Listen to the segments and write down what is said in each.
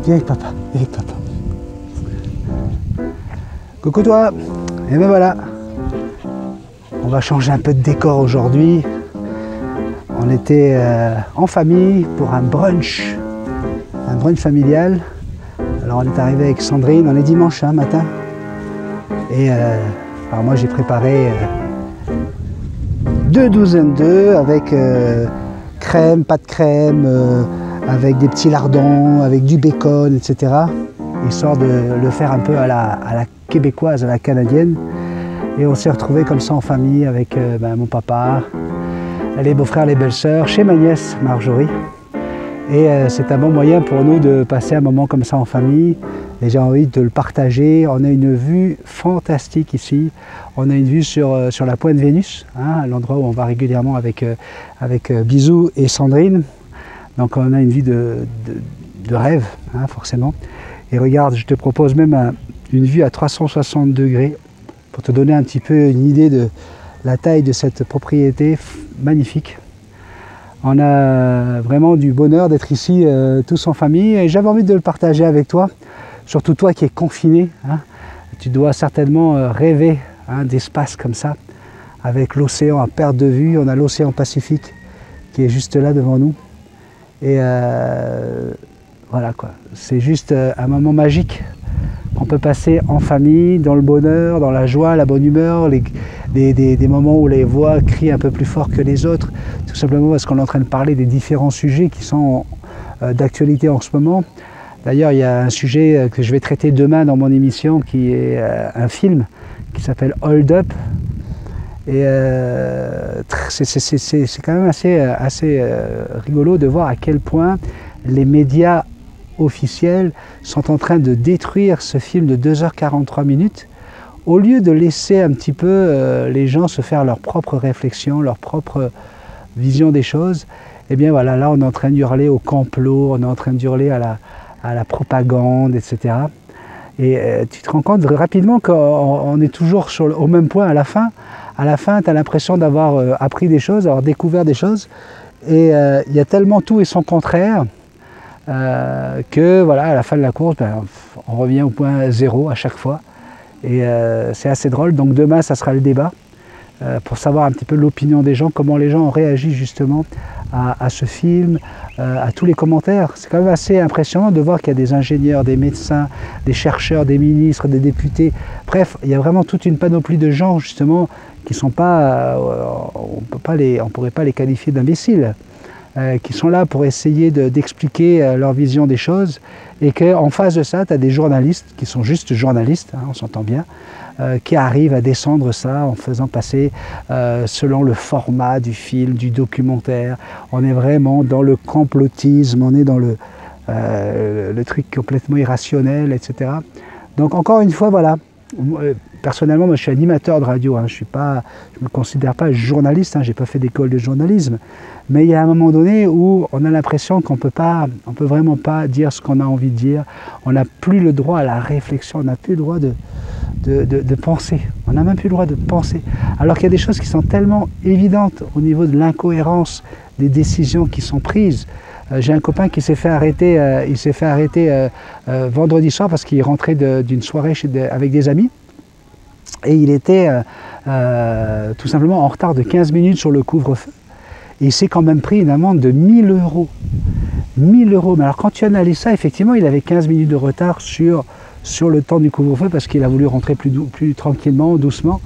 Viens avec papa, viens avec papa. Coucou toi. Et ben voilà. On va changer un peu de décor aujourd'hui. On était en famille pour un brunch familial. Alors on est arrivé avec Sandrine, on est dimanche matin. Et alors moi j'ai préparé 2 douzaines d'œufs avec crème, pas de crème, avec des petits lardons, avec du bacon, etc. Histoire de le faire un peu à la québécoise, à la canadienne. Et on s'est retrouvés comme ça en famille avec mon papa, les beaux-frères, les belles-sœurs, chez ma nièce Marjorie. Et c'est un bon moyen pour nous de passer un moment comme ça en famille. Et j'ai envie de le partager. On a une vue fantastique ici. On a une vue sur la pointe Vénus, l'endroit où on va régulièrement avec Bisou et Sandrine. Donc on a une vue de rêve, forcément. Et regarde, je te propose même une vue à 360 degrés pour te donner un petit peu une idée de la taille de cette propriété magnifique. On a vraiment du bonheur d'être ici tous en famille et j'avais envie de le partager avec toi, surtout toi qui es confiné. Tu dois certainement rêver d'espace comme ça, avec l'océan à perte de vue. On a l'océan Pacifique qui est juste là devant nous. Et voilà quoi, c'est juste un moment magique qu'on peut passer en famille, dans le bonheur, dans la joie, la bonne humeur, des moments où les voix crient un peu plus fort que les autres, tout simplement parce qu'on est en train de parler des différents sujets qui sont d'actualité en ce moment. D'ailleurs, il y a un sujet que je vais traiter demain dans mon émission qui est un film qui s'appelle Hold Up. Et c'est quand même assez rigolo de voir à quel point les médias officiels sont en train de détruire ce film de 2h43 au lieu de laisser un petit peu les gens se faire leur propre réflexion, leur propre vision des choses. Et bien voilà, là on est en train d'hurler au complot, on est en train d'hurler à la propagande, etc. Et tu te rends compte rapidement qu'on est toujours au même point à la fin. À la fin, tu as l'impression d'avoir appris des choses, d'avoir découvert des choses. Et il y a tellement tout et son contraire que voilà, à la fin de la course, on revient au point zéro à chaque fois. Et c'est assez drôle. Donc demain, ça sera le débat pour savoir un petit peu l'opinion des gens, comment les gens ont réagi justement à ce film, à tous les commentaires. C'est quand même assez impressionnant de voir qu'il y a des ingénieurs, des médecins, des chercheurs, des ministres, des députés. Bref, il y a vraiment toute une panoplie de gens justement qui sont pas, on ne pourrait pas les qualifier d'imbéciles, qui sont là pour essayer d'expliquer leur vision des choses, et qu'en face de ça, tu as des journalistes qui sont juste journalistes, on s'entend bien, qui arrivent à descendre ça en faisant passer selon le format du film, du documentaire. On est vraiment dans le complotisme, on est dans le truc complètement irrationnel, etc. Donc encore une fois, voilà. Personnellement, moi je suis animateur de radio, je ne me considère pas journaliste, je n'ai pas fait d'école de journalisme, mais il y a un moment donné où on a l'impression qu'on peut vraiment pas dire ce qu'on a envie de dire, on n'a plus le droit à la réflexion, on n'a plus le droit de penser, on n'a même plus le droit de penser, alors qu'il y a des choses qui sont tellement évidentes au niveau de l'incohérence des décisions qui sont prises. J'ai un copain qui s'est fait arrêter, vendredi soir parce qu'il rentrait d'une soirée avec des amis et il était tout simplement en retard de 15 minutes sur le couvre-feu. Et il s'est quand même pris une amende de 1 000 €. 1 000 €. Mais alors quand tu analyses ça, effectivement, il avait 15 minutes de retard sur le temps du couvre-feu parce qu'il a voulu rentrer plus tranquillement, doucement.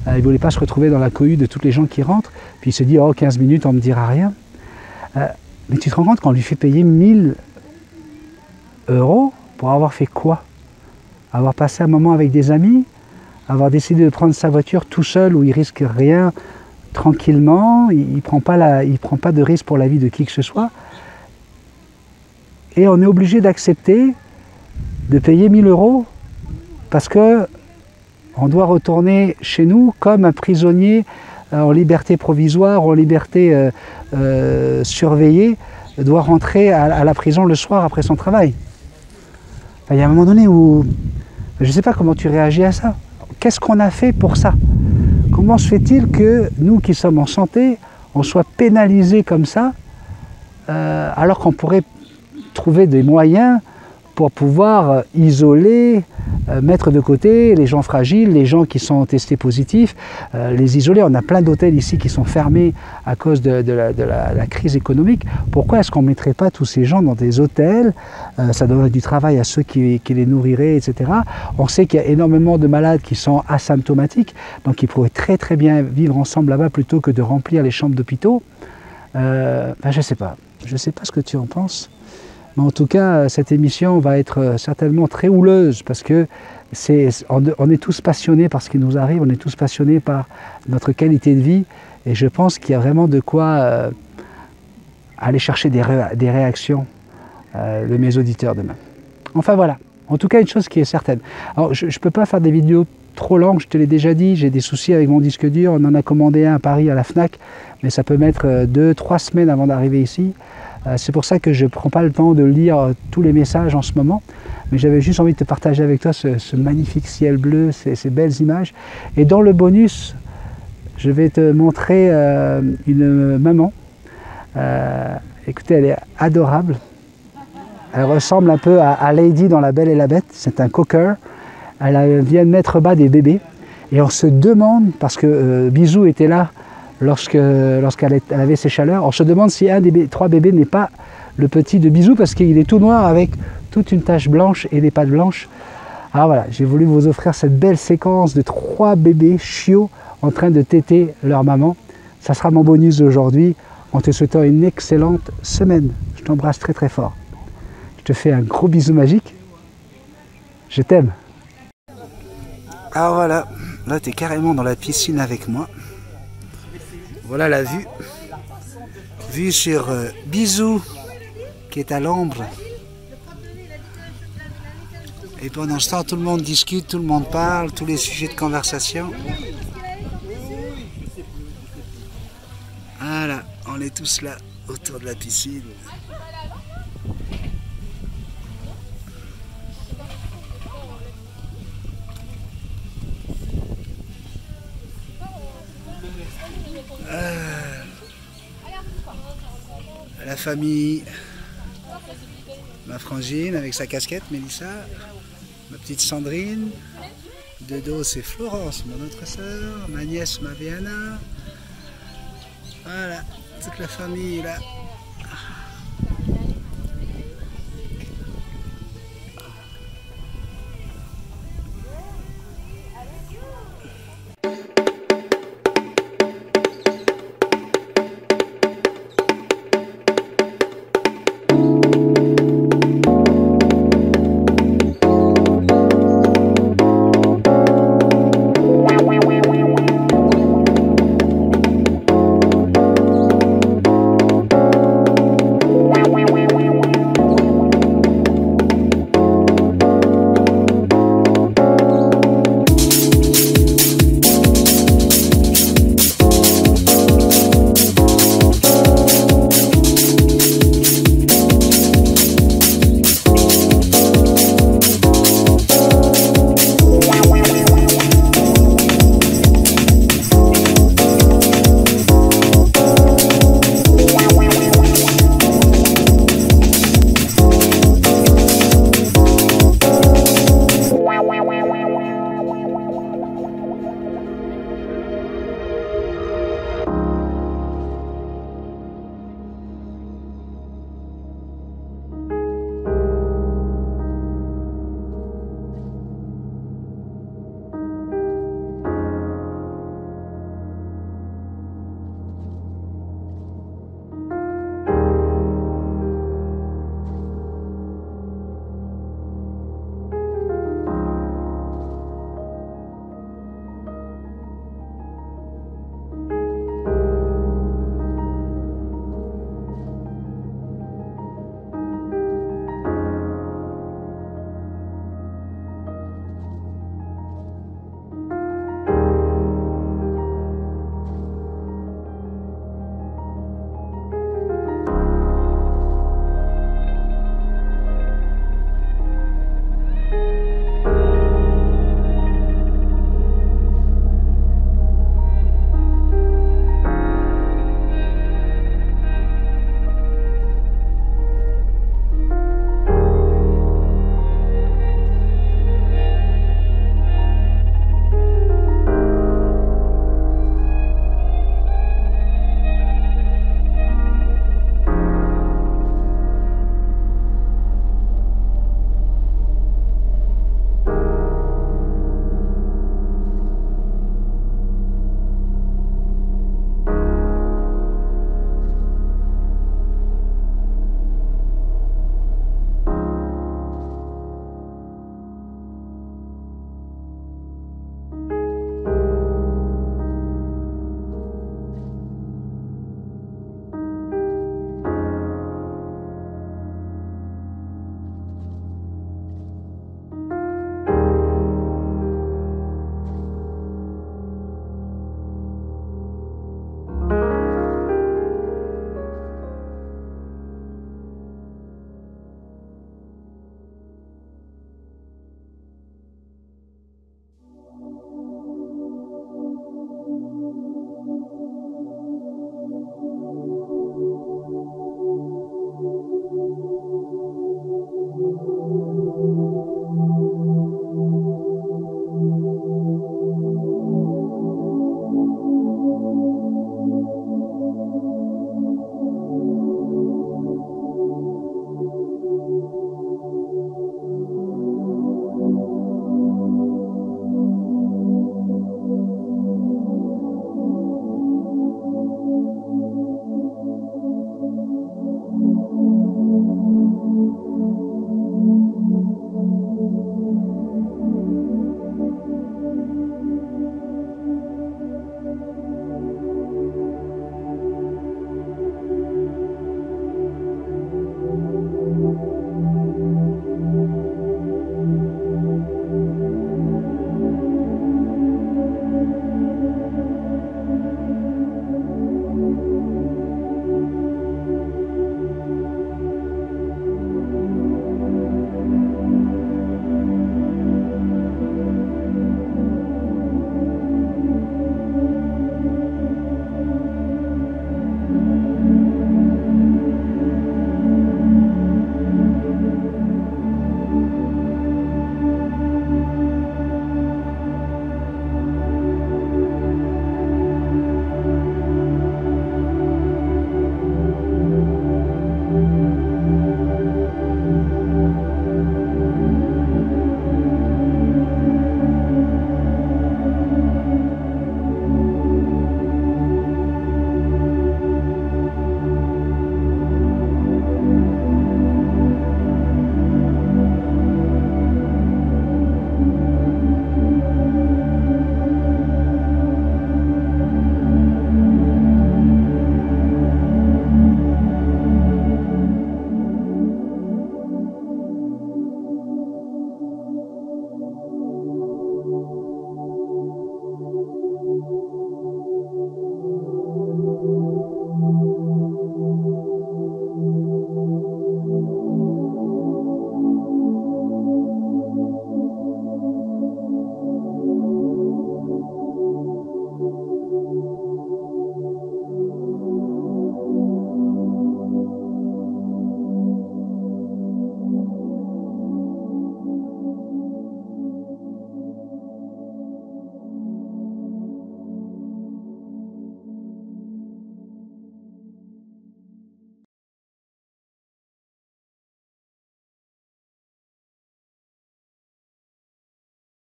Il ne voulait pas se retrouver dans la cohue de toutes les gens qui rentrent. Puis il s'est dit, oh 15 minutes, on ne me dira rien. Mais tu te rends compte qu'on lui fait payer 1 000 € pour avoir fait quoi? Avoir passé un moment avec des amis, avoir décidé de prendre sa voiture tout seul où il risque rien, tranquillement, il prend pas de risque pour la vie de qui que ce soit. Et on est obligé d'accepter de payer 1 000 € parce que on doit retourner chez nous comme un prisonnier en liberté provisoire, en liberté surveillée, doit rentrer à la prison le soir après son travail. Enfin, il y a un moment donné où je ne sais pas comment tu réagis à ça. Qu'est-ce qu'on a fait pour ça? Comment se fait-il que nous qui sommes en santé, on soit pénalisés comme ça, alors qu'on pourrait trouver des moyens pour pouvoir isoler, mettre de côté les gens fragiles, les gens qui sont testés positifs, les isoler. On a plein d'hôtels ici qui sont fermés à cause de la crise économique. Pourquoi est-ce qu'on ne mettrait pas tous ces gens dans des hôtels? Ça donnerait du travail à ceux qui les nourriraient, etc. On sait qu'il y a énormément de malades qui sont asymptomatiques, donc ils pourraient très très bien vivre ensemble là-bas plutôt que de remplir les chambres d'hôpitaux. Je ne sais pas. Je ne sais pas ce que tu en penses. Mais en tout cas, cette émission va être certainement très houleuse parce que on est tous passionnés par ce qui nous arrive, on est tous passionnés par notre qualité de vie et je pense qu'il y a vraiment de quoi aller chercher des réactions de mes auditeurs demain. Enfin voilà, en tout cas une chose qui est certaine. Alors je ne peux pas faire des vidéos trop longues, je te l'ai déjà dit, j'ai des soucis avec mon disque dur, on en a commandé un à Paris à la Fnac, mais ça peut mettre 2-3 semaines avant d'arriver ici. C'est pour ça que je ne prends pas le temps de lire tous les messages en ce moment, mais j'avais juste envie de te partager avec toi ce magnifique ciel bleu, ces belles images. Et dans le bonus, je vais te montrer une maman. Écoutez, elle est adorable. Elle ressemble un peu à Lady dans La Belle et la Bête, c'est un cocker. Elle vient de mettre bas des bébés. Et on se demande, parce que Bisou était là, lorsqu'elle avait ses chaleurs, on se demande si un des 3 bébés n'est pas le petit de Bisou parce qu'il est tout noir avec toute une tache blanche et des pattes blanches. Alors voilà, j'ai voulu vous offrir cette belle séquence de 3 bébés chiots en train de téter leur maman. Ça sera mon bonus d'aujourd'hui en te souhaitant une excellente semaine. Je t'embrasse très très fort. Je te fais un gros bisou magique. Je t'aime. Alors voilà, là tu es carrément dans la piscine avec moi. Voilà la vue. Vue sur Bisou qui est à l'ombre. Et pendant ce temps, tout le monde discute, tout le monde parle, tous les sujets de conversation. Voilà, on est tous là autour de la piscine. La famille, ma frangine avec sa casquette, Mélissa, ma petite Sandrine, de dos c'est Florence, mon autre sœur, ma nièce, ma Béana, voilà, toute la famille là.